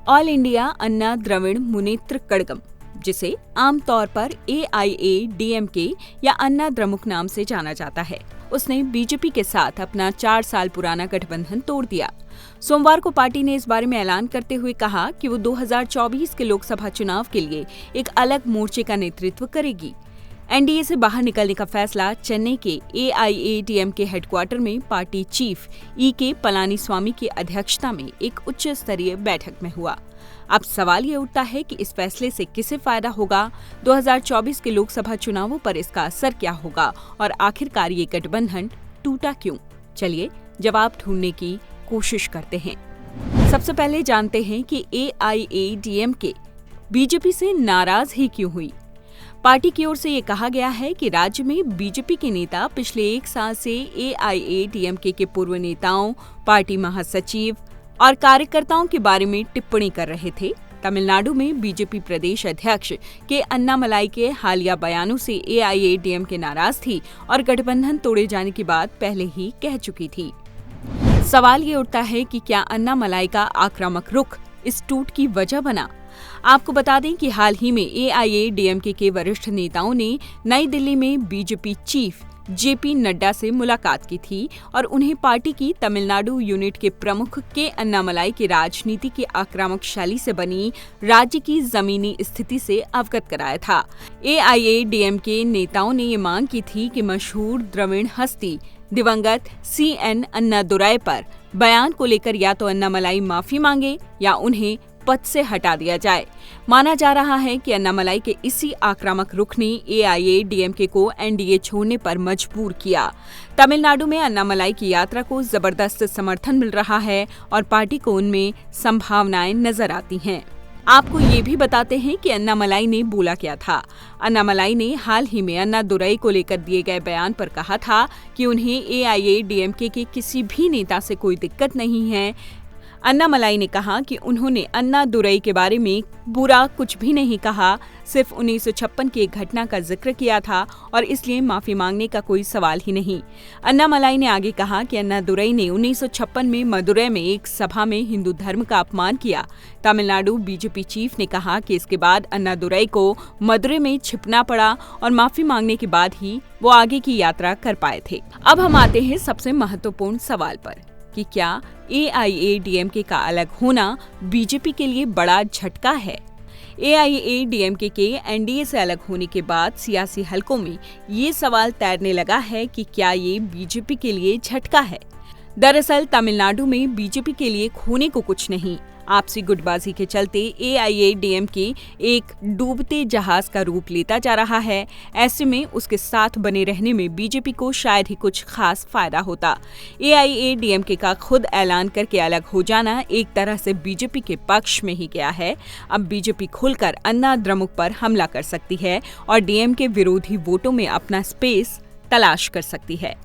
All India अन्ना द्रविड़ मुनेत्र कड़गम, जिसे आमतौर पर AIADMK या अन्ना द्रमुक नाम से जाना जाता है, उसने बीजेपी के साथ अपना 4 साल पुराना गठबंधन तोड़ दिया। सोमवार को पार्टी ने इस बारे में ऐलान करते हुए कहा कि वो 2024 के लोकसभा चुनाव के लिए एक अलग मोर्चे का नेतृत्व करेगी। एनडीए से बाहर निकलने का फैसला चेन्नई के AIADMK हेडक्वार्टर में पार्टी चीफ EK पलानीस्वामी की अध्यक्षता में एक उच्च स्तरीय बैठक में हुआ। अब सवाल ये उठता है कि इस फैसले से किसे फायदा होगा, 2024 के लोकसभा चुनावों पर इसका असर क्या होगा और आखिरकार ये गठबंधन टूटा क्यों? चलिए जवाब ढूंढने की कोशिश करते हैं। सबसे पहले जानते हैं कि AIADMK बीजेपी से नाराज ही क्यों हुई। पार्टी की ओर से ये कहा गया है कि राज्य में बीजेपी के नेता पिछले 1 साल से AIADMK के पूर्व नेताओं, पार्टी महासचिव और कार्यकर्ताओं के बारे में टिप्पणी कर रहे थे। तमिलनाडु में बीजेपी प्रदेश अध्यक्ष के अन्नामलाई के हालिया बयानों से AIADMK नाराज थी और गठबंधन तोड़े जाने की बात पहले ही कह चुकी थी। सवाल ये उठता है कि क्या अन्नामलाई का आक्रामक रुख इस टूट की वजह बना। आपको बता दें कि हाल ही में AIADMK के वरिष्ठ नेताओं ने नई दिल्ली में बीजेपी चीफ JP नड्डा से मुलाकात की थी और उन्हें पार्टी की तमिलनाडु यूनिट के प्रमुख के अन्नामलाई की राजनीति की आक्रामक शैली से बनी राज्य की जमीनी स्थिति से अवगत कराया था। AIADMK नेताओं ने ये मांग की थी कि मशहूर द्रविड़ हस्ती दिवंगत CN अन्नादुराई पर बयान को लेकर या तो अन्नामलाई माफी मांगे या उन्हें पद से हटा दिया जाए। माना जा रहा है कि अन्नामलाई के इसी आक्रामक रुख ने AIADMK को NDA छोड़ने पर मजबूर किया। तमिलनाडु में अन्नामलाई की यात्रा को जबरदस्त समर्थन मिल रहा है और पार्टी को उनमें संभावनाएं नजर आती हैं। आपको ये भी बताते हैं कि अन्नामलाई ने बोला क्या था। अन्नामलाई ने हाल ही में अन्नादुराई को लेकर दिए गए बयान पर कहा था कि उन्हें AIADMK के किसी भी नेता से कोई दिक्कत नहीं है। अन्नामलाई ने कहा कि उन्होंने अन्नादुराई के बारे में बुरा कुछ भी नहीं कहा, सिर्फ 1956 की एक घटना का जिक्र किया था और इसलिए माफी मांगने का कोई सवाल ही नहीं। अन्नामलाई ने आगे कहा कि अन्नादुराई ने 1956 में मदुरै में एक सभा में हिंदू धर्म का अपमान किया। तमिलनाडु बीजेपी चीफ ने कहा कि इसके बाद अन्नादुराई को मदुरै में छिपना पड़ा और माफी मांगने के बाद ही वो आगे की यात्रा कर पाए थे। अब हम आते हैं सबसे महत्वपूर्ण सवाल पर कि क्या AIADMK का अलग होना बीजेपी के लिए बड़ा झटका है। AIADMK के NDA से अलग होने के बाद सियासी हलकों में ये सवाल तैरने लगा है कि क्या ये बीजेपी के लिए झटका है। दरअसल तमिलनाडु में बीजेपी के लिए खोने को कुछ नहीं। आपसी गुटबाजी के चलते AIADMK एक डूबते जहाज का रूप लेता जा रहा है। ऐसे में उसके साथ बने रहने में बीजेपी को शायद ही कुछ खास फायदा होता। AIADMK का खुद ऐलान करके अलग हो जाना एक तरह से बीजेपी के पक्ष में ही गया है। अब बीजेपी खुलकर अन्ना द्रमुक पर हमला कर सकती है और DMK विरोधी वोटों में अपना स्पेस तलाश कर सकती है।